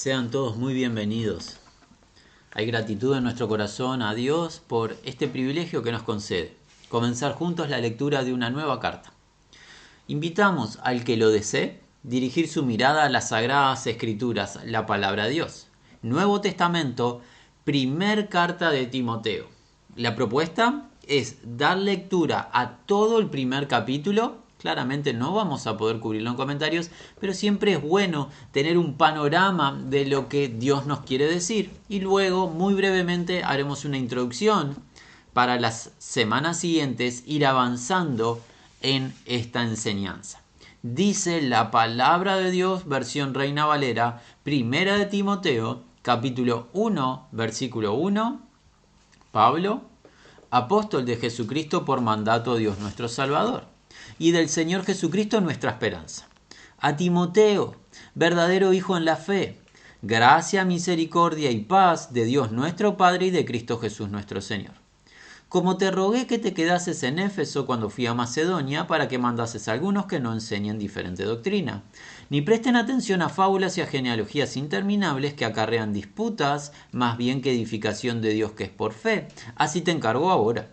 Sean todos muy bienvenidos. Hay gratitud en nuestro corazón a Dios por este privilegio que nos concede, comenzar juntos la lectura de una nueva carta. Invitamos al que lo desee dirigir su mirada a las Sagradas Escrituras, la palabra de Dios. Nuevo Testamento, primer carta de Timoteo. La propuesta es dar lectura a todo el primer capítulo. Claramente no vamos a poder cubrirlo en comentarios, pero siempre es bueno tener un panorama de lo que Dios nos quiere decir. Y luego, muy brevemente, haremos una introducción para las semanas siguientes ir avanzando en esta enseñanza. Dice la palabra de Dios, versión Reina Valera, primera de Timoteo, capítulo 1, versículo 1. Pablo, apóstol de Jesucristo por mandato de Dios nuestro Salvador, y del Señor Jesucristo nuestra esperanza. A Timoteo, verdadero hijo en la fe, gracia, misericordia y paz de Dios nuestro Padre y de Cristo Jesús nuestro Señor. Como te rogué que te quedases en Éfeso cuando fui a Macedonia, para que mandases a algunos que no enseñen diferente doctrina, ni presten atención a fábulas y a genealogías interminables que acarrean disputas, más bien que edificación de Dios que es por fe. Así te encargo ahora.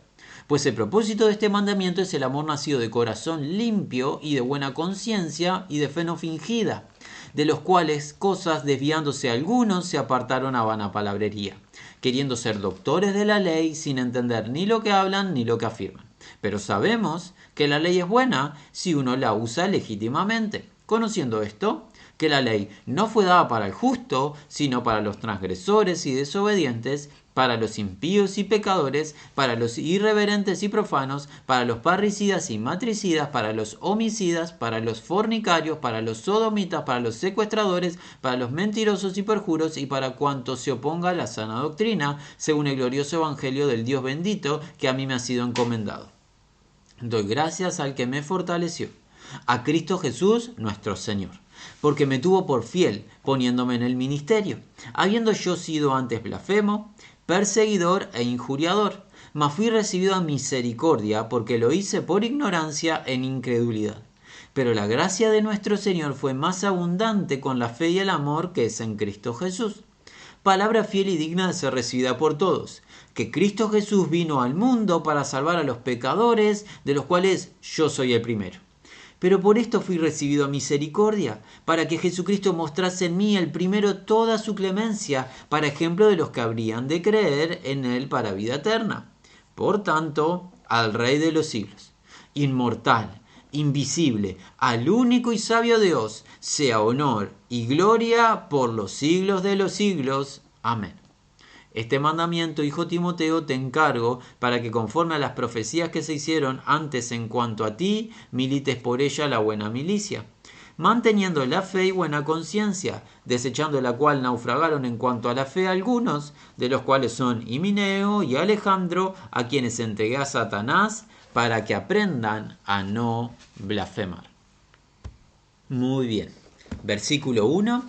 Pues el propósito de este mandamiento es el amor nacido de corazón limpio y de buena conciencia y de fe no fingida, de los cuales cosas desviándose algunos se apartaron a vana palabrería, queriendo ser doctores de la ley sin entender ni lo que hablan ni lo que afirman. Pero sabemos que la ley es buena si uno la usa legítimamente. Conociendo esto, que la ley no fue dada para el justo, sino para los transgresores y desobedientes, para los impíos y pecadores, para los irreverentes y profanos, para los parricidas y matricidas, para los homicidas, para los fornicarios, para los sodomitas, para los secuestradores, para los mentirosos y perjuros, y para cuanto se oponga a la sana doctrina, según el glorioso evangelio del Dios bendito que a mí me ha sido encomendado. Doy gracias al que me fortaleció, a Cristo Jesús nuestro Señor, porque me tuvo por fiel, poniéndome en el ministerio, habiendo yo sido antes blasfemo, perseguidor e injuriador, mas fui recibido a misericordia, porque lo hice por ignorancia en incredulidad. Pero la gracia de nuestro Señor fue más abundante con la fe y el amor que es en Cristo Jesús. Palabra fiel y digna de ser recibida por todos, que Cristo Jesús vino al mundo para salvar a los pecadores, de los cuales yo soy el primero. Pero por esto fui recibido a misericordia, para que Jesucristo mostrase en mí el primero toda su clemencia, para ejemplo de los que habrían de creer en él para vida eterna. Por tanto, al Rey de los siglos, inmortal, invisible, al único y sabio Dios, sea honor y gloria por los siglos de los siglos. Amén. Este mandamiento, hijo Timoteo, te encargo para que conforme a las profecías que se hicieron antes en cuanto a ti, milites por ella la buena milicia, manteniendo la fe y buena conciencia, desechando la cual naufragaron en cuanto a la fe algunos, de los cuales son Himeneo y Alejandro, a quienes entregué a Satanás, para que aprendan a no blasfemar. Muy bien. Versículo 1.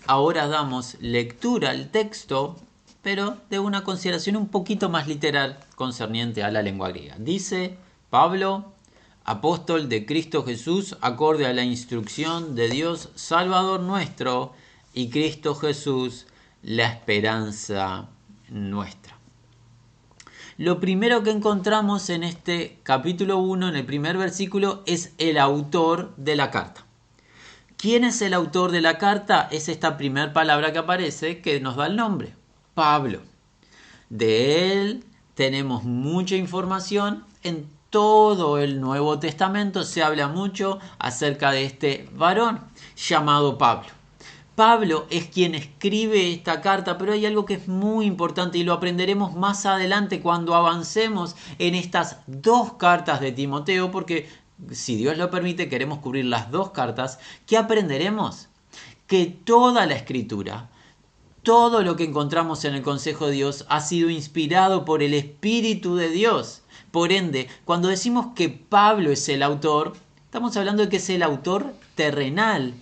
Ahora damos lectura al texto, pero de una consideración un poquito más literal concerniente a la lengua griega. Dice Pablo, apóstol de Cristo Jesús, acorde a la instrucción de Dios Salvador nuestro, y Cristo Jesús, la esperanza nuestra. Lo primero que encontramos en este capítulo 1, en el primer versículo, es el autor de la carta. ¿Quién es el autor de la carta? Es esta primera palabra que aparece que nos da el nombre. Pablo. De él tenemos mucha información. En todo el Nuevo Testamento se habla mucho acerca de este varón llamado Pablo. Pablo es quien escribe esta carta, pero hay algo que es muy importante y lo aprenderemos más adelante cuando avancemos en estas dos cartas de Timoteo, porque si Dios lo permite queremos cubrir las dos cartas. ¿Qué aprenderemos? Que toda la Escritura, todo lo que encontramos en el consejo de Dios ha sido inspirado por el Espíritu de Dios. Por ende, cuando decimos que Pablo es el autor, estamos hablando de que es el autor terrenal.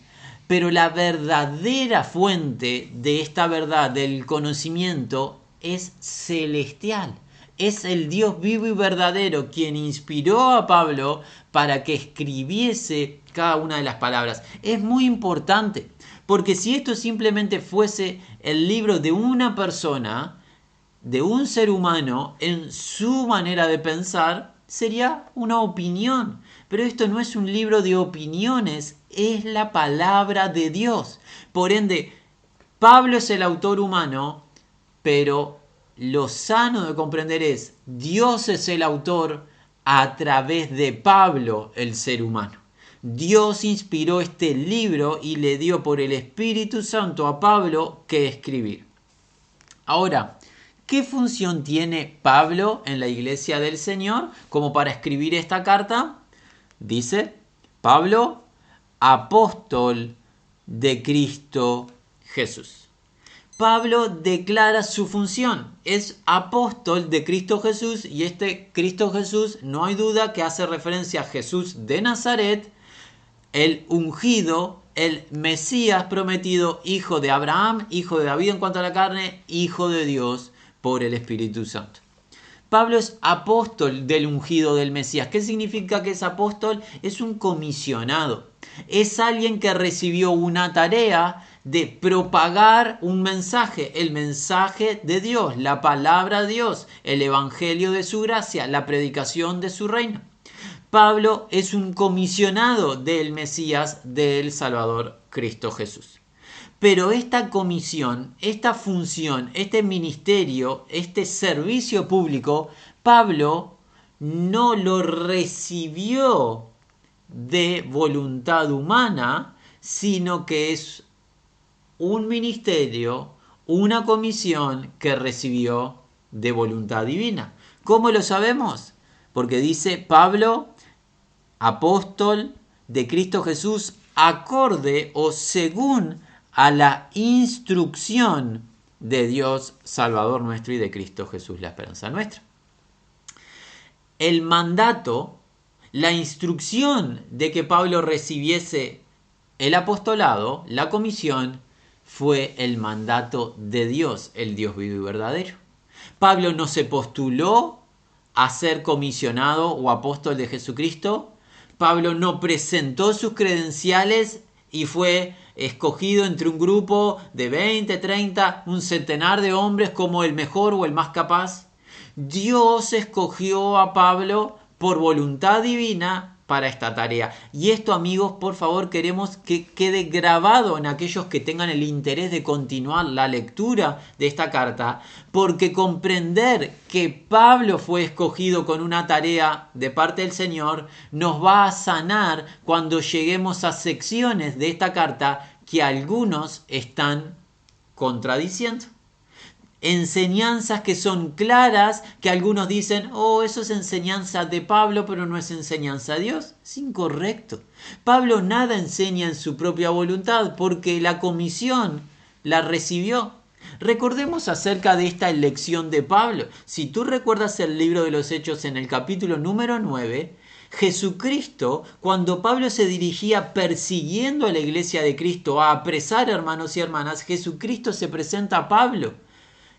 Pero la verdadera fuente de esta verdad, del conocimiento, es celestial. Es el Dios vivo y verdadero quien inspiró a Pablo para que escribiese cada una de las palabras. Es muy importante, Porque si esto simplemente fuese el libro de una persona, de un ser humano, en su manera de pensar, sería una opinión. Pero esto no es un libro de opiniones, es la palabra de Dios. Por ende, Pablo es el autor humano, pero lo sano de comprender es, Dios es el autor a través de Pablo, el ser humano. Dios inspiró este libro y le dio por el Espíritu Santo a Pablo que escribir. Ahora, ¿qué función tiene Pablo en la iglesia del Señor como para escribir esta carta? Dice Pablo, apóstol de Cristo Jesús. Pablo declara su función, es apóstol de Cristo Jesús, y este Cristo Jesús no hay duda que hace referencia a Jesús de Nazaret, el ungido, el Mesías prometido, hijo de Abraham, hijo de David en cuanto a la carne, hijo de Dios por el Espíritu Santo. Pablo es apóstol del ungido del Mesías. ¿Qué significa que es apóstol? Es un comisionado. Es alguien que recibió una tarea de propagar un mensaje, el mensaje de Dios, la palabra de Dios, el evangelio de su gracia, la predicación de su reino. Pablo es un comisionado del Mesías, del Salvador Cristo Jesús. Pero esta comisión, esta función, este ministerio, este servicio público, Pablo no lo recibió de voluntad humana, sino que es un ministerio, una comisión que recibió de voluntad divina. ¿Cómo lo sabemos? Porque dice Pablo, apóstol de Cristo Jesús, acorde o según a la instrucción de Dios Salvador nuestro y de Cristo Jesús, la esperanza nuestra. El mandato, la instrucción de que Pablo recibiese el apostolado, la comisión, fue el mandato de Dios, el Dios vivo y verdadero. Pablo no se postuló a ser comisionado o apóstol de Jesucristo. Pablo no presentó sus credenciales y fue escogido entre un grupo de 20, 30, un centenar de hombres como el mejor o el más capaz. Dios escogió a Pablo por voluntad divina para esta tarea. Y esto, amigos, por favor, queremos que quede grabado en aquellos que tengan el interés de continuar la lectura de esta carta, porque comprender que Pablo fue escogido con una tarea de parte del Señor nos va a sanar cuando lleguemos a secciones de esta carta que algunos están contradiciendo. Enseñanzas que son claras, que algunos dicen, oh, eso es enseñanza de Pablo, pero no es enseñanza de Dios. Es incorrecto. Pablo nada enseña en su propia voluntad, porque la comisión la recibió. Recordemos acerca de esta elección de Pablo. Si tú recuerdas el libro de los Hechos en el capítulo número 9, Jesucristo, cuando Pablo se dirigía persiguiendo a la iglesia de Cristo, a apresar hermanos y hermanas, Jesucristo se presenta a Pablo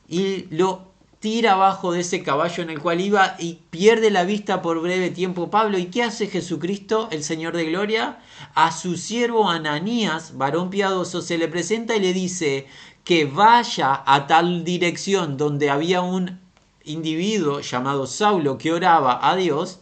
y lo tira abajo de ese caballo en el cual iba y pierde la vista por breve tiempo Pablo. ¿Y qué hace Jesucristo, el Señor de Gloria? A su siervo Ananías, varón piadoso, se le presenta y le dice que vaya a tal dirección donde había un individuo llamado Saulo que oraba a Dios,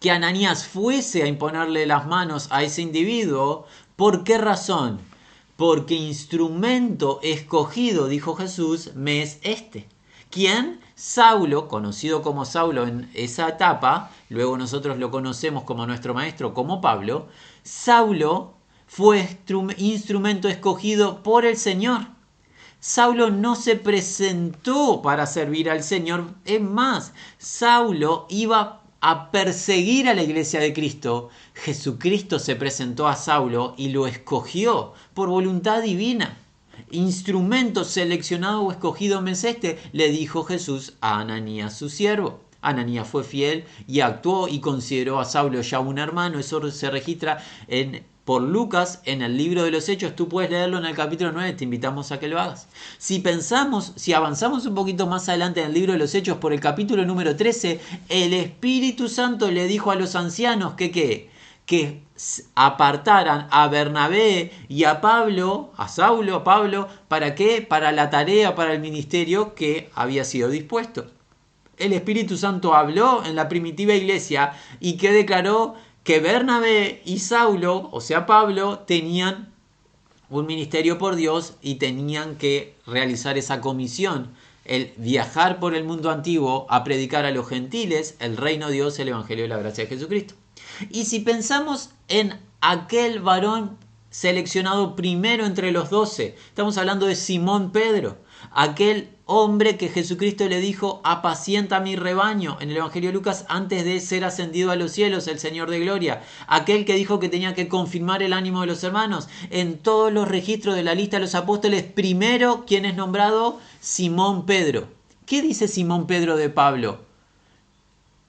que Ananías fuese a imponerle las manos a ese individuo. ¿Por qué razón? Porque instrumento escogido, dijo Jesús, me es este. ¿Quién? Saulo, conocido como Saulo en esa etapa, luego nosotros lo conocemos como nuestro maestro, como Pablo. Saulo fue instrumento escogido por el Señor. Saulo no se presentó para servir al Señor. Es más, Saulo iba a perseguir a la iglesia de Cristo. Jesucristo se presentó a Saulo y lo escogió por voluntad divina. Instrumento seleccionado o escogido me es este, le dijo Jesús a Ananías su siervo. Ananías fue fiel y actuó y consideró a Saulo ya un hermano. Eso se registra por Lucas en el libro de los Hechos. Tú puedes leerlo en el capítulo 9, te invitamos a que lo hagas. Si avanzamos un poquito más adelante en el libro de los Hechos, por el capítulo número 13, el Espíritu Santo le dijo a los ancianos que apartaran a Bernabé y a Pablo, a Saulo, a Pablo, ¿para qué? Para la tarea, para el ministerio que había sido dispuesto. El Espíritu Santo habló en la primitiva iglesia y que declaró que Bernabé y Saulo, o sea Pablo, tenían un ministerio por Dios y tenían que realizar esa comisión, el viajar por el mundo antiguo a predicar a los gentiles el reino de Dios, el evangelio de la gracia de Jesucristo. Y si pensamos en aquel varón seleccionado primero entre los 12, estamos hablando de Simón Pedro, aquel hombre que Jesucristo le dijo: apacienta mi rebaño, en el Evangelio de Lucas, antes de ser ascendido a los cielos, el Señor de gloria, aquel que dijo que tenía que confirmar el ánimo de los hermanos. En todos los registros de la lista de los apóstoles, primero, ¿quién es nombrado? Simón Pedro. ¿Qué dice Simón Pedro de Pablo?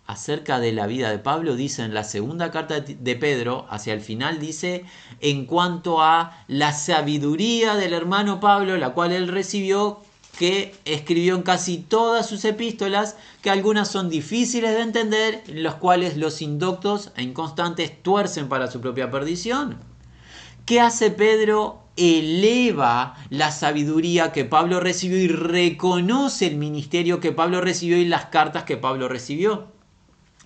Acerca de la vida de Pablo, dice en la segunda carta de Pedro, hacia el final, dice: en cuanto a la sabiduría del hermano Pablo, la cual él recibió, que escribió en casi todas sus epístolas, que algunas son difíciles de entender, en las cuales los indoctos e inconstantes tuercen para su propia perdición. ¿Qué hace Pedro? Eleva la sabiduría que Pablo recibió y reconoce el ministerio que Pablo recibió y las cartas que Pablo recibió.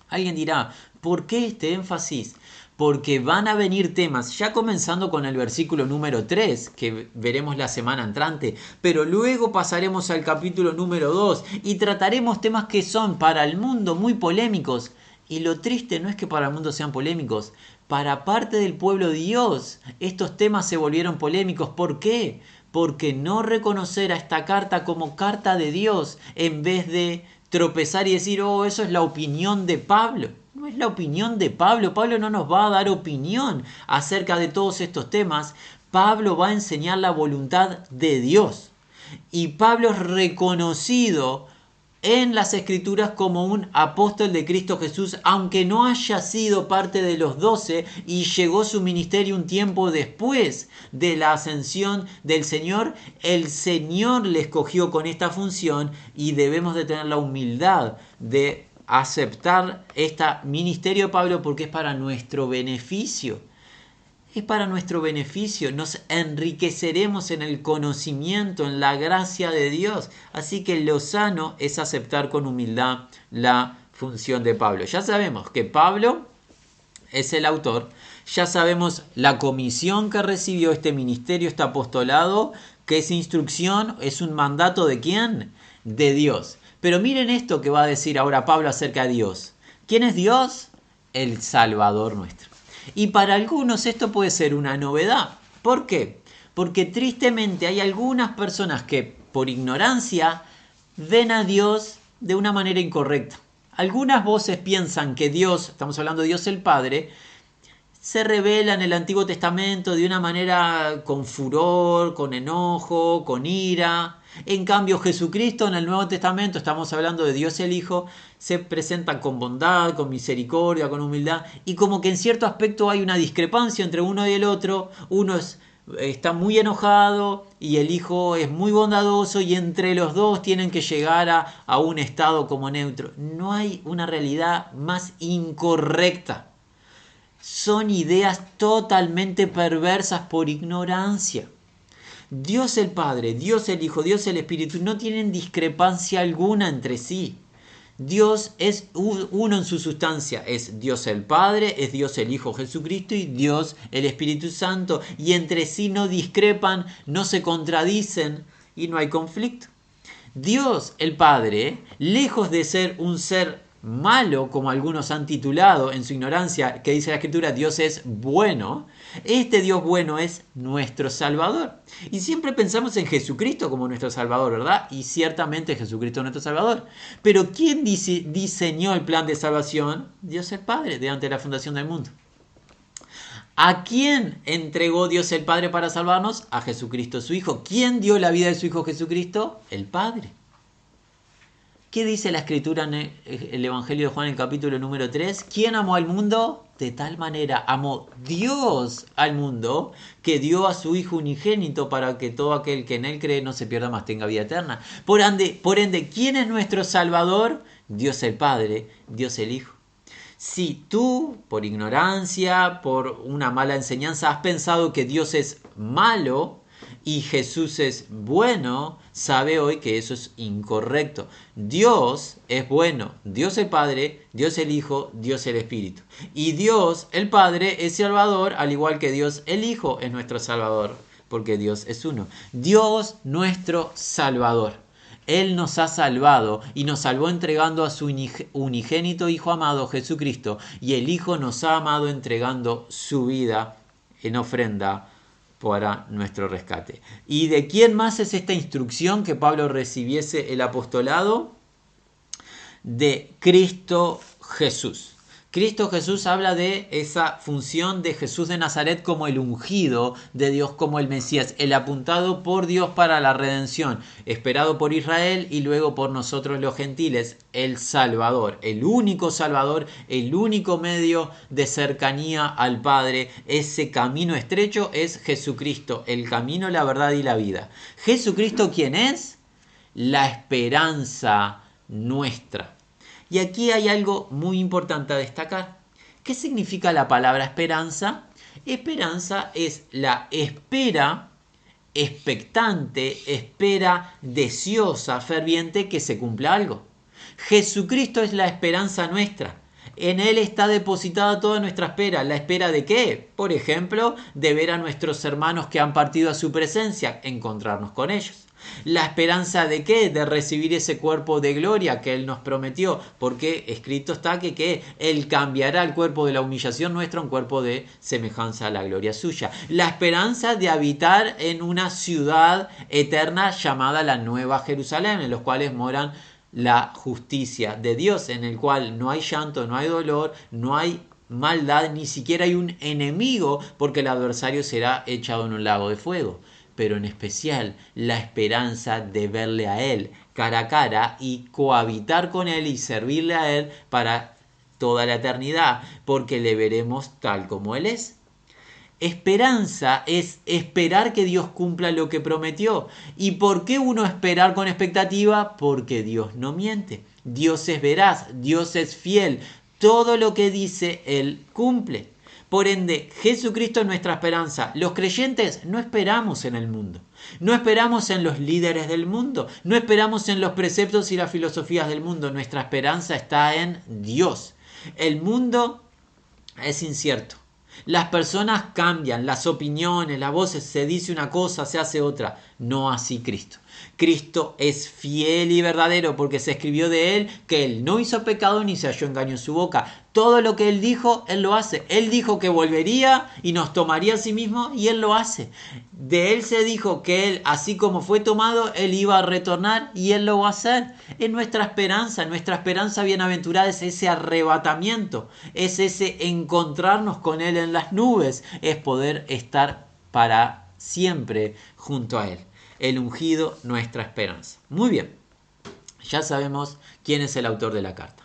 Alguien dirá, ¿por qué este énfasis? Porque van a venir temas, ya comenzando con el versículo número 3, que veremos la semana entrante, pero luego pasaremos al capítulo número 2 y trataremos temas que son para el mundo muy polémicos. Y lo triste no es que para el mundo sean polémicos, para parte del pueblo de Dios estos temas se volvieron polémicos. ¿Por qué? Porque no reconocer a esta carta como carta de Dios, en vez de tropezar y decir: oh, eso es la opinión de Pablo. No es la opinión de Pablo. Pablo no nos va a dar opinión acerca de todos estos temas. Pablo va a enseñar la voluntad de Dios. Y Pablo es reconocido en las Escrituras como un apóstol de Cristo Jesús, aunque no haya sido parte de los 12 y llegó su ministerio un tiempo después de la ascensión del Señor. El Señor le escogió con esta función y debemos de tener la humildad de aceptar este ministerio de Pablo, porque es para nuestro beneficio. Es para nuestro beneficio, nos enriqueceremos en el conocimiento, en la gracia de Dios. Así que lo sano es aceptar con humildad la función de Pablo. Ya sabemos que Pablo es el autor, ya sabemos la comisión que recibió este ministerio, este apostolado, que esa instrucción es un mandato ¿de quién? De Dios. Pero miren esto que va a decir ahora Pablo acerca de Dios. ¿Quién es Dios? El Salvador nuestro. Y para algunos esto puede ser una novedad. ¿Por qué? Porque tristemente hay algunas personas que por ignorancia ven a Dios de una manera incorrecta. Algunas voces piensan que Dios, estamos hablando de Dios el Padre, se revela en el Antiguo Testamento de una manera con furor, con enojo, con ira. En cambio, Jesucristo en el Nuevo Testamento, estamos hablando de Dios el Hijo, se presenta con bondad, con misericordia, con humildad, y como que en cierto aspecto hay una discrepancia entre uno y el otro. Uno está muy enojado y el Hijo es muy bondadoso, y entre los dos tienen que llegar a un estado como neutro. No hay una realidad más incorrecta. Son ideas totalmente perversas por ignorancia. Dios el Padre, Dios el Hijo, Dios el Espíritu no tienen discrepancia alguna entre sí. Dios es uno en su sustancia, es Dios el Padre, es Dios el Hijo Jesucristo y Dios el Espíritu Santo, y entre sí no discrepan, no se contradicen y no hay conflicto. Dios el Padre, lejos de ser un ser malo, como algunos han titulado en su ignorancia, que dice la Escritura, Dios es bueno. Este Dios bueno es nuestro Salvador. Y siempre pensamos en Jesucristo como nuestro Salvador, ¿verdad? Y ciertamente Jesucristo es nuestro Salvador. Pero ¿quién diseñó el plan de salvación? Dios el Padre, de antes de la fundación del mundo. ¿A quién entregó Dios el Padre para salvarnos? A Jesucristo su Hijo. ¿Quién dio la vida de su Hijo Jesucristo? El Padre. ¿Qué dice la Escritura en el Evangelio de Juan, en el capítulo número 3? ¿Quién amó al mundo? De tal manera amó Dios al mundo, que dio a su Hijo unigénito, para que todo aquel que en él cree no se pierda, mas tenga vida eterna. Por ende, ¿quién es nuestro Salvador? Dios el Padre, Dios el Hijo. Si tú, por ignorancia, por una mala enseñanza, has pensado que Dios es malo y Jesús es bueno, sabe hoy que eso es incorrecto. Dios es bueno, Dios el Padre, Dios el Hijo, Dios el Espíritu. Y Dios el Padre es Salvador, al igual que Dios el Hijo es nuestro Salvador, porque Dios es uno. Dios nuestro Salvador. Él nos ha salvado y nos salvó entregando a su unigénito Hijo amado Jesucristo, y el Hijo nos ha amado entregando su vida en ofrenda para nuestro rescate. ¿Y de quién más es esta instrucción que Pablo recibiese el apostolado? De Cristo Jesús. Cristo Jesús habla de esa función de Jesús de Nazaret como el ungido de Dios, como el Mesías, el apuntado por Dios para la redención, esperado por Israel y luego por nosotros los gentiles, el Salvador, el único Salvador, el único medio de cercanía al Padre. Ese camino estrecho es Jesucristo, el camino, la verdad y la vida. ¿Jesucristo quién es? La esperanza nuestra. Y aquí hay algo muy importante a destacar. ¿Qué significa la palabra esperanza? Esperanza es la espera expectante, espera deseosa, ferviente que se cumpla algo. Jesucristo es la esperanza nuestra. En Él está depositada toda nuestra espera. ¿La espera de qué? Por ejemplo, de ver a nuestros hermanos que han partido a su presencia, encontrarnos con ellos. ¿La esperanza de qué? De recibir ese cuerpo de gloria que Él nos prometió, porque escrito está que Él cambiará el cuerpo de la humillación nuestra a un cuerpo de semejanza a la gloria suya. La esperanza de habitar en una ciudad eterna llamada la Nueva Jerusalén, en los cuales moran la justicia de Dios, en el cual no hay llanto, no hay dolor, no hay maldad, ni siquiera hay un enemigo, porque el adversario será echado en un lago de fuego. Pero en especial la esperanza de verle a Él cara a cara y cohabitar con Él y servirle a Él para toda la eternidad, porque le veremos tal como Él es. Esperanza es esperar que Dios cumpla lo que prometió. ¿Y por qué uno esperar con expectativa? Porque Dios no miente. Dios es veraz, Dios es fiel. Todo lo que dice, Él cumple. Por ende, Jesucristo es nuestra esperanza. Los creyentes no esperamos en el mundo. No esperamos en los líderes del mundo. No esperamos en los preceptos y las filosofías del mundo. Nuestra esperanza está en Dios. El mundo es incierto. Las personas cambian, las opiniones, las voces, se dice una cosa, se hace otra. No así Cristo. Cristo es fiel y verdadero, porque se escribió de Él que Él no hizo pecado ni se halló engaño en su boca. Todo lo que Él dijo, Él lo hace. Él dijo que volvería y nos tomaría a sí mismo, y Él lo hace. De Él se dijo que Él, así como fue tomado, Él iba a retornar, y Él lo va a hacer. Es nuestra esperanza bienaventurada es ese arrebatamiento, es ese encontrarnos con Él en las nubes, es poder estar para siempre junto a Él. El ungido, nuestra esperanza. Muy bien, ya sabemos quién es el autor de la carta.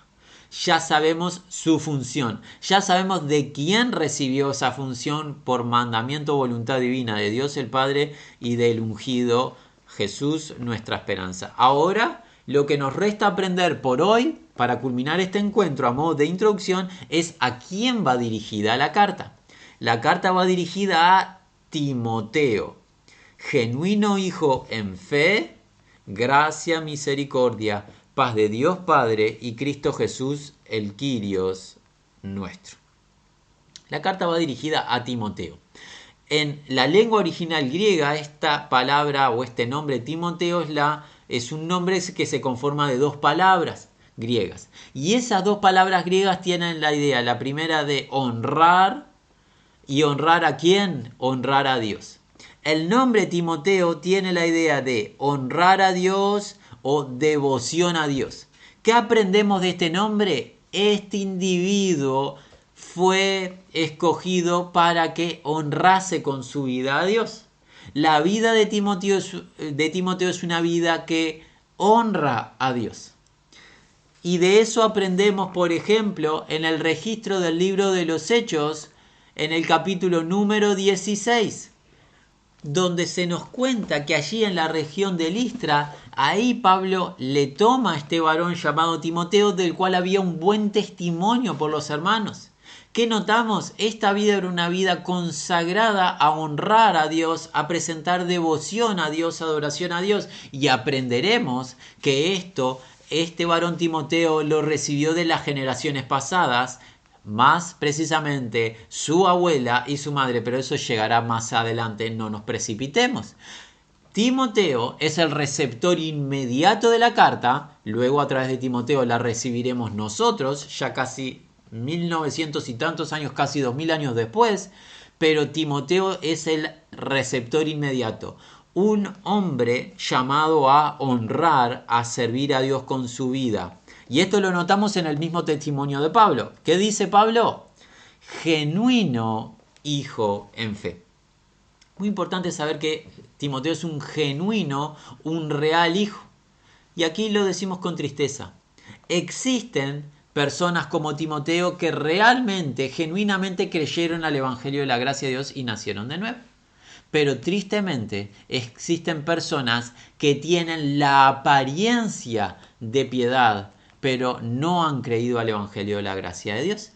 Ya sabemos su función. Ya sabemos de quién recibió esa función por mandamiento o voluntad divina de Dios el Padre y del ungido Jesús, nuestra esperanza. Ahora, lo que nos resta aprender por hoy, para culminar este encuentro a modo de introducción, es a quién va dirigida la carta. La carta va dirigida a Timoteo, genuino hijo en fe, gracia, misericordia, paz de Dios Padre y Cristo Jesús, el Kyrios nuestro. La carta va dirigida a Timoteo. En la lengua original griega, esta palabra o este nombre Timoteo es un nombre que se conforma de dos palabras griegas. Y esas dos palabras griegas tienen la idea, la primera de honrar, y honrar ¿a quién? Honrar a Dios. El nombre Timoteo tiene la idea de honrar a Dios o devoción a Dios. ¿Qué aprendemos de este nombre? Este individuo fue escogido para que honrase con su vida a Dios. La vida de Timoteo es una vida que honra a Dios. Y de eso aprendemos, por ejemplo, en el registro del libro de los Hechos, en el capítulo número 16. donde se nos cuenta que allí en la región de Listra, ahí Pablo le toma a este varón llamado Timoteo, del cual había un buen testimonio por los hermanos. ¿Qué notamos? Esta vida era una vida consagrada a honrar a Dios, a presentar devoción a Dios, adoración a Dios, y aprenderemos que este varón Timoteo lo recibió de las generaciones pasadas, más precisamente su abuela y su madre, pero eso llegará más adelante, no nos precipitemos. Timoteo es el receptor inmediato de la carta, luego a través de Timoteo la recibiremos nosotros, ya casi 1900 y tantos años, casi 2000 años después, pero Timoteo es el receptor inmediato. Un hombre llamado a honrar, a servir a Dios con su vida. Y esto lo notamos en el mismo testimonio de Pablo. ¿Qué dice Pablo? Genuino hijo en fe. Muy importante saber que Timoteo es un genuino, un real hijo. Y aquí lo decimos con tristeza. Existen personas como Timoteo que realmente, genuinamente creyeron al Evangelio de la gracia de Dios y nacieron de nuevo. Pero tristemente existen personas que tienen la apariencia de piedad, pero no han creído al Evangelio de la gracia de Dios.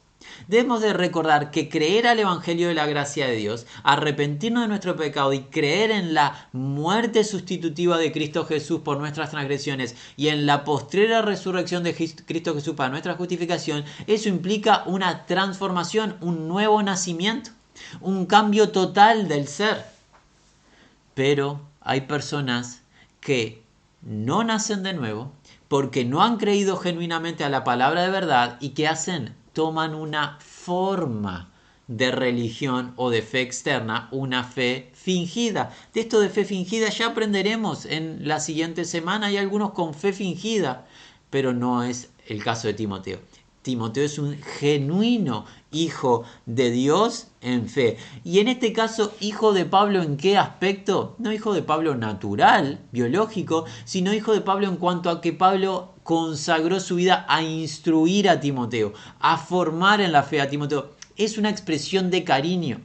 Debemos de recordar que creer al Evangelio de la gracia de Dios, arrepentirnos de nuestro pecado y creer en la muerte sustitutiva de Cristo Jesús por nuestras transgresiones y en la postrera resurrección de Cristo Jesús para nuestra justificación, eso implica una transformación, un nuevo nacimiento, un cambio total del ser. Pero hay personas que no nacen de nuevo porque no han creído genuinamente a la palabra de verdad y que toman una forma de religión o de fe externa, una fe fingida. De esto de fe fingida ya aprenderemos en la siguiente semana. Hay algunos con fe fingida, pero no es el caso de Timoteo. Timoteo es un genuino hijo de Dios en fe. Y en este caso, hijo de Pablo, ¿en qué aspecto? No hijo de Pablo natural, biológico, sino hijo de Pablo en cuanto a que Pablo consagró su vida a instruir a Timoteo, a formar en la fe a Timoteo. Es una expresión de cariño.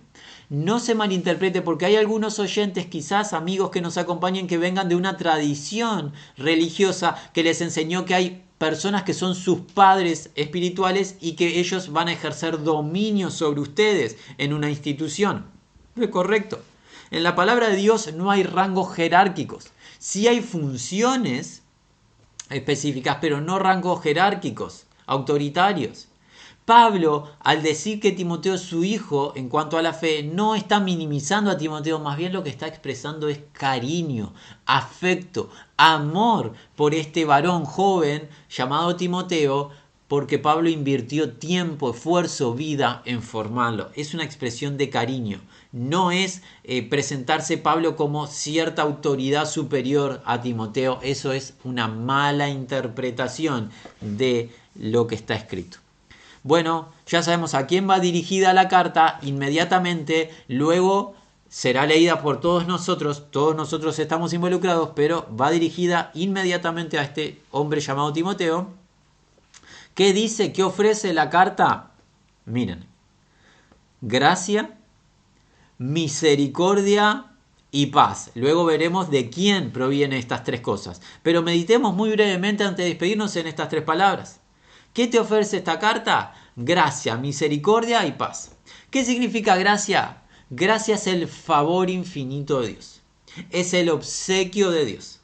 No se malinterprete, porque hay algunos oyentes, quizás amigos que nos acompañen, que vengan de una tradición religiosa que les enseñó que hay personas que son sus padres espirituales y que ellos van a ejercer dominio sobre ustedes en una institución. No es correcto. En la palabra de Dios no hay rangos jerárquicos. Sí hay funciones específicas, pero no rangos jerárquicos, autoritarios. Pablo, al decir que Timoteo es su hijo en cuanto a la fe, no está minimizando a Timoteo, más bien lo que está expresando es cariño, afecto, amor por este varón joven llamado Timoteo, porque Pablo invirtió tiempo, esfuerzo, vida en formarlo. Es una expresión de cariño. No es presentarse Pablo como cierta autoridad superior a Timoteo. Eso es una mala interpretación de lo que está escrito. Bueno, ya sabemos a quién va dirigida la carta. Inmediatamente luego será leída por todos nosotros estamos involucrados, pero va dirigida inmediatamente a este hombre llamado Timoteo. ¿Qué dice? ¿Qué ofrece la carta? Miren, gracia, misericordia y paz. Luego veremos de quién provienen estas tres cosas. Pero meditemos muy brevemente antes de despedirnos en estas tres palabras. ¿Qué te ofrece esta carta? Gracia, misericordia y paz. ¿Qué significa gracia? Gracia es el favor infinito de Dios. Es el obsequio de Dios.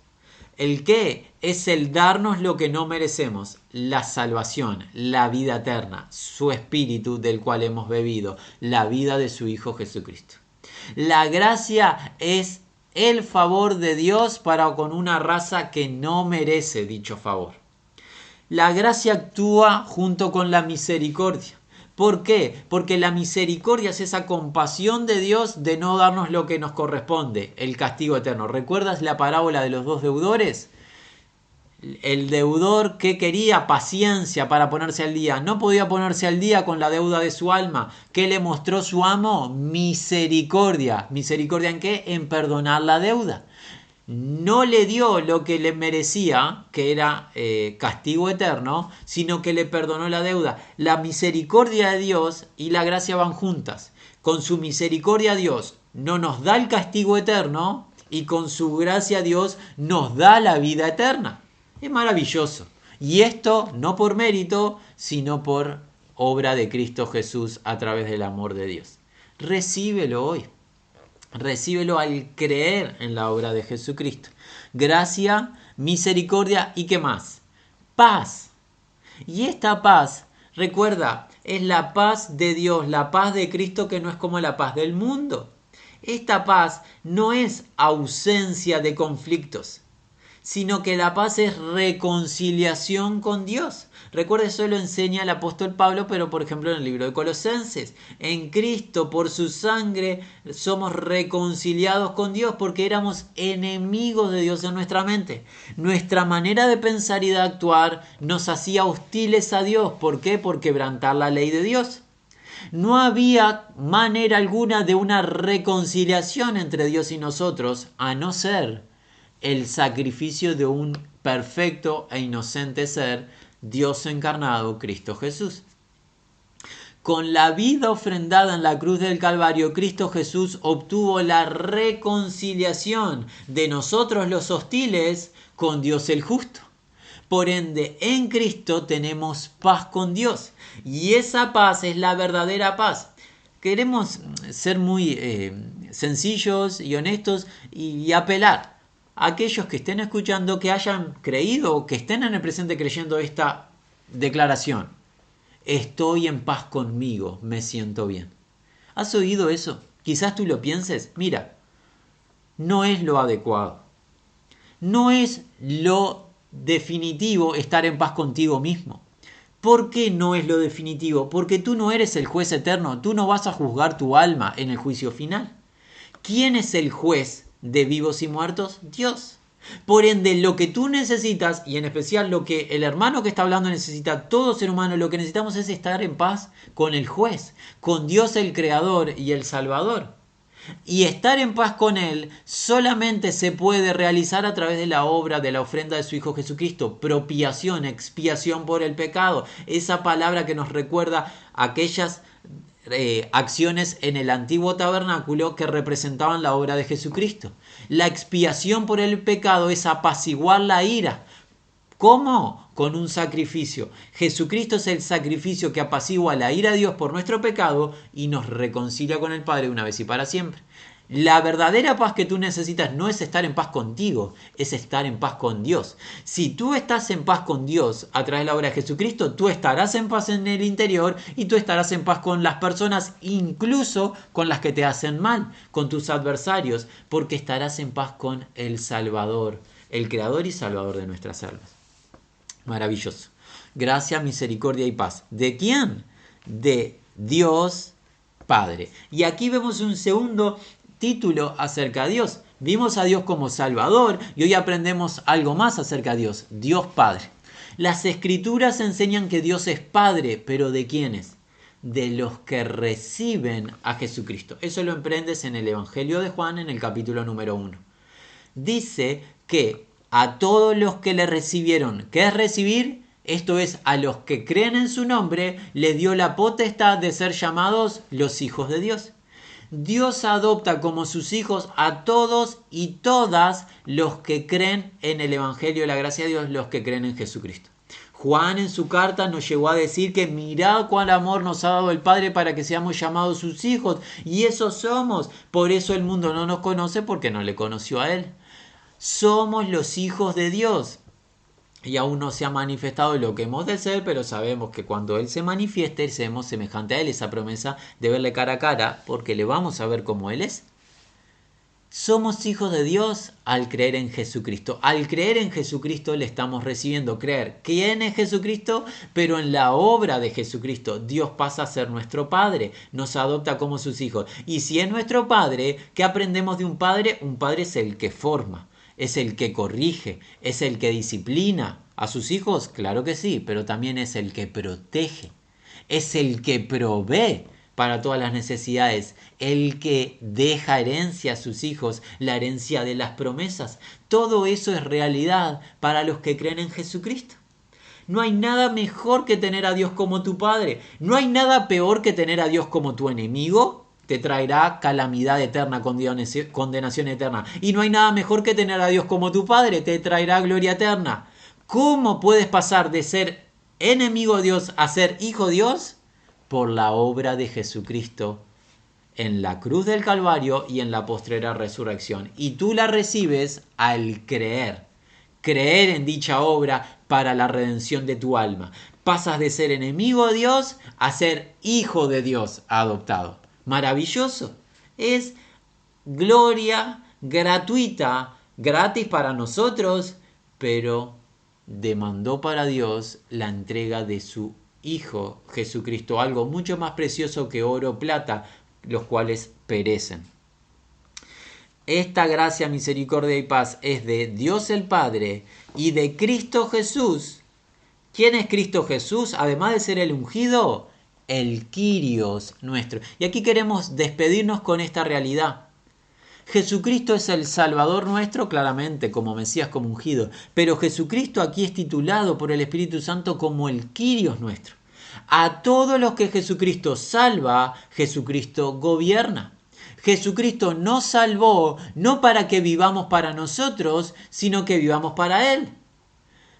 ¿El qué? Es el darnos lo que no merecemos. La salvación, la vida eterna, su espíritu del cual hemos bebido, la vida de su Hijo Jesucristo. La gracia es el favor de Dios para con una raza que no merece dicho favor. La gracia actúa junto con la misericordia. ¿Por qué? Porque la misericordia es esa compasión de Dios de no darnos lo que nos corresponde, el castigo eterno. ¿Recuerdas la parábola de los dos deudores? El deudor que quería paciencia para ponerse al día, no podía ponerse al día con la deuda de su alma. ¿Qué le mostró su amo? Misericordia. ¿Misericordia en qué? En perdonar la deuda. No le dio lo que le merecía, que era castigo eterno, sino que le perdonó la deuda. La misericordia de Dios y la gracia van juntas. Con su misericordia Dios no nos da el castigo eterno y con su gracia Dios nos da la vida eterna. Es maravilloso. Y esto no por mérito, sino por obra de Cristo Jesús a través del amor de Dios. Recíbelo hoy. Recíbelo al creer en la obra de Jesucristo. Gracia, misericordia y ¿qué más? Paz. Y esta paz, recuerda, es la paz de Dios, la paz de Cristo, que no es como la paz del mundo. Esta paz no es ausencia de conflictos, sino que la paz es reconciliación con Dios. Recuerde, eso lo enseña el apóstol Pablo, pero por ejemplo en el libro de Colosenses. En Cristo, por su sangre, somos reconciliados con Dios porque éramos enemigos de Dios en nuestra mente. Nuestra manera de pensar y de actuar nos hacía hostiles a Dios. ¿Por qué? Por quebrantar la ley de Dios. No había manera alguna de una reconciliación entre Dios y nosotros, a no ser el sacrificio de un perfecto e inocente ser, Dios encarnado, Cristo Jesús. Con la vida ofrendada en la cruz del Calvario, Cristo Jesús obtuvo la reconciliación de nosotros los hostiles con Dios el justo. Por ende, en Cristo tenemos paz con Dios. Y esa paz es la verdadera paz. Queremos ser muy sencillos y honestos y apelar a aquellos que estén escuchando, que hayan creído o que estén en el presente creyendo esta declaración. Estoy en paz conmigo, me siento bien. ¿Has oído eso? Quizás tú lo pienses. Mira, no es lo adecuado. No es lo definitivo estar en paz contigo mismo. ¿Por qué no es lo definitivo? Porque tú no eres el juez eterno, tú no vas a juzgar tu alma en el juicio final. ¿Quién es el juez de vivos y muertos? Dios. Por ende, lo que tú necesitas, y en especial lo que el hermano que está hablando necesita, todo ser humano, lo que necesitamos es estar en paz con el juez, con Dios el Creador y el Salvador. Y estar en paz con Él solamente se puede realizar a través de la obra, de la ofrenda de su Hijo Jesucristo. Propiación, expiación por el pecado. Esa palabra que nos recuerda aquellas acciones en el antiguo tabernáculo que representaban la obra de Jesucristo. La expiación por el pecado es apaciguar la ira. ¿Cómo? Con un sacrificio. Jesucristo es el sacrificio que apacigua la ira de Dios por nuestro pecado y nos reconcilia con el Padre una vez y para siempre. La verdadera paz que tú necesitas no es estar en paz contigo, es estar en paz con Dios. Si tú estás en paz con Dios a través de la obra de Jesucristo, tú estarás en paz en el interior y tú estarás en paz con las personas, incluso con las que te hacen mal, con tus adversarios, porque estarás en paz con el Salvador, el Creador y Salvador de nuestras almas. Maravilloso. Gracia, misericordia y paz. ¿De quién? De Dios Padre. Y aquí vemos un segundo título acerca de Dios. Vimos a Dios como Salvador y hoy aprendemos algo más acerca de Dios. Dios Padre. Las Escrituras enseñan que Dios es Padre, pero ¿de quiénes? De los que reciben a Jesucristo. Eso lo emprendes en el Evangelio de Juan en el capítulo número 1. Dice que a todos los que le recibieron, ¿qué es recibir? Esto es, a los que creen en su nombre, les dio la potestad de ser llamados los hijos de Dios. Dios adopta como sus hijos a todos y todas los que creen en el Evangelio de la gracia de Dios, los que creen en Jesucristo. Juan en su carta nos llegó a decir que mirad cuál amor nos ha dado el Padre para que seamos llamados sus hijos, y eso somos. Por eso el mundo no nos conoce, porque no le conoció a Él. Somos los hijos de Dios. Y aún no se ha manifestado lo que hemos de ser, pero sabemos que cuando Él se manifieste, seremos semejante a Él. Esa promesa de verle cara a cara, porque le vamos a ver como Él es. Somos hijos de Dios al creer en Jesucristo. Al creer en Jesucristo le estamos recibiendo creer. ¿Quién es Jesucristo? Pero en la obra de Jesucristo, Dios pasa a ser nuestro Padre. Nos adopta como sus hijos. Y si es nuestro Padre, ¿qué aprendemos de un Padre? Un Padre es el que forma. ¿Es el que corrige? ¿Es el que disciplina a sus hijos? Claro que sí, pero también es el que protege. Es el que provee para todas las necesidades. El que deja herencia a sus hijos, la herencia de las promesas. Todo eso es realidad para los que creen en Jesucristo. No hay nada mejor que tener a Dios como tu Padre. No hay nada peor que tener a Dios como tu enemigo. te traerá calamidad eterna, condenación eterna. Y no hay nada mejor que tener a Dios como tu Padre, te traerá gloria eterna. ¿Cómo puedes pasar de ser enemigo de Dios a ser hijo de Dios? Por la obra de Jesucristo en la cruz del Calvario y en la postrera resurrección. Y tú la recibes al creer. Creer en dicha obra para la redención de tu alma. Pasas de ser enemigo de Dios a ser hijo de Dios adoptado. Maravilloso. Es gloria gratuita, gratis para nosotros, pero demandó para Dios la entrega de su Hijo Jesucristo, algo mucho más precioso que oro o plata, los cuales perecen. Esta gracia, misericordia y paz es de Dios el Padre y de Cristo Jesús. ¿Quién es Cristo Jesús? Además de ser el ungido, el Kyrios nuestro. Y aquí queremos despedirnos con esta realidad. Jesucristo es el Salvador nuestro, claramente, como Mesías, como ungido. Pero Jesucristo aquí es titulado por el Espíritu Santo como el Kyrios nuestro. A todos los que Jesucristo salva, Jesucristo gobierna. Jesucristo nos salvó no para que vivamos para nosotros, sino que vivamos para Él.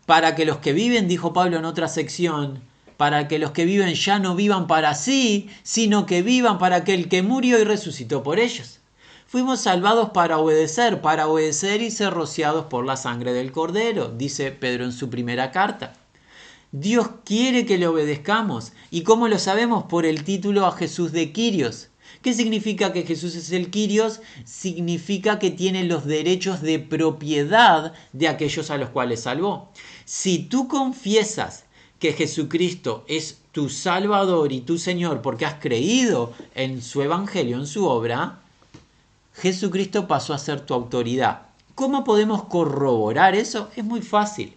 Para que los que viven, dijo Pablo en otra sección, para que los que viven ya no vivan para sí, sino que vivan para aquel que murió y resucitó por ellos. Fuimos salvados para obedecer y ser rociados por la sangre del Cordero, dice Pedro en su primera carta. Dios quiere que le obedezcamos. ¿Y cómo lo sabemos? Por el título a Jesús de Kyrios. ¿Qué significa que Jesús es el Kyrios? Significa que tiene los derechos de propiedad de aquellos a los cuales salvó. Si tú confiesas que Jesucristo es tu Salvador y tu Señor porque has creído en su Evangelio, en su obra, Jesucristo pasó a ser tu autoridad. ¿Cómo podemos corroborar eso? Es muy fácil.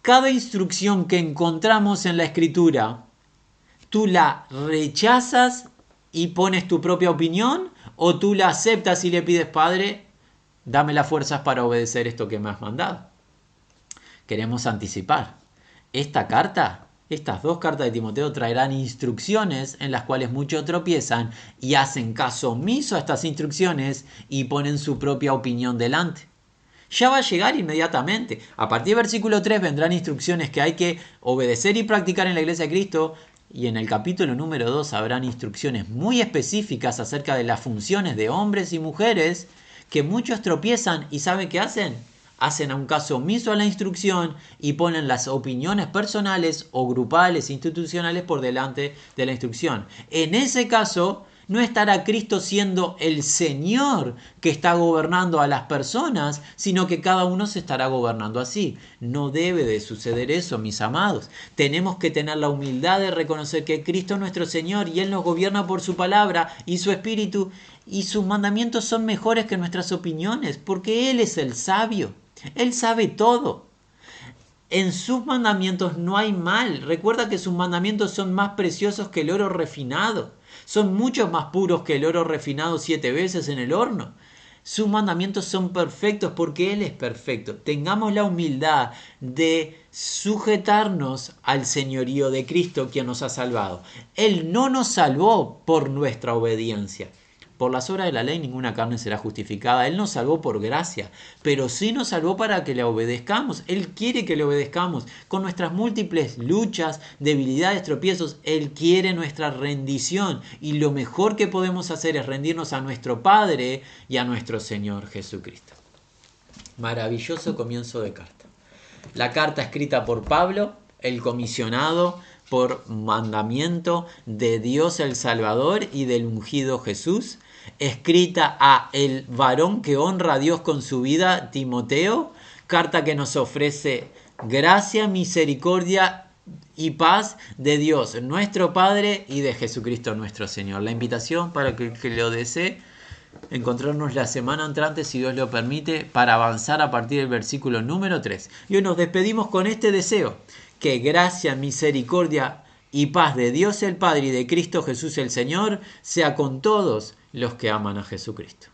Cada instrucción que encontramos en la Escritura, tú la rechazas y pones tu propia opinión, o tú la aceptas y le pides, Padre, dame las fuerzas para obedecer esto que me has mandado. Queremos anticipar. Estas dos cartas de Timoteo traerán instrucciones en las cuales muchos tropiezan y hacen caso omiso a estas instrucciones y ponen su propia opinión delante. Ya va a llegar inmediatamente. A partir del versículo 3 vendrán instrucciones que hay que obedecer y practicar en la Iglesia de Cristo. Y en el capítulo número 2 habrán instrucciones muy específicas acerca de las funciones de hombres y mujeres que muchos tropiezan y ¿saben qué hacen? Hacen un caso omiso a la instrucción y ponen las opiniones personales o grupales, institucionales por delante de la instrucción. En ese caso, no estará Cristo siendo el Señor que está gobernando a las personas, sino que cada uno se estará gobernando así. No debe de suceder eso, mis amados. Tenemos que tener la humildad de reconocer que Cristo es nuestro Señor y Él nos gobierna por su palabra y su Espíritu, y sus mandamientos son mejores que nuestras opiniones, porque Él es el sabio. Él sabe todo. En sus mandamientos no hay mal. Recuerda que sus mandamientos son más preciosos que el oro refinado. Son mucho más puros que el oro refinado 7 veces en el horno. Sus mandamientos son perfectos porque Él es perfecto. Tengamos la humildad de sujetarnos al señorío de Cristo, quien nos ha salvado. Él no nos salvó por nuestra obediencia. Por las obras de la ley ninguna carne será justificada. Él nos salvó por gracia, pero sí nos salvó para que le obedezcamos. Él quiere que le obedezcamos. Con nuestras múltiples luchas, debilidades, tropiezos, Él quiere nuestra rendición. Y lo mejor que podemos hacer es rendirnos a nuestro Padre y a nuestro Señor Jesucristo. Maravilloso comienzo de carta. La carta escrita por Pablo, el comisionado por mandamiento de Dios el Salvador y del ungido Jesús, escrita a el varón que honra a Dios con su vida, Timoteo, carta que nos ofrece gracia, misericordia y paz de Dios nuestro Padre y de Jesucristo nuestro Señor. La invitación para que lo desee, encontrarnos la semana entrante, si Dios lo permite, para avanzar a partir del versículo número 3. Y hoy nos despedimos con este deseo: que gracia, misericordia y paz de Dios el Padre y de Cristo Jesús el Señor sea con todos los que aman a Jesucristo.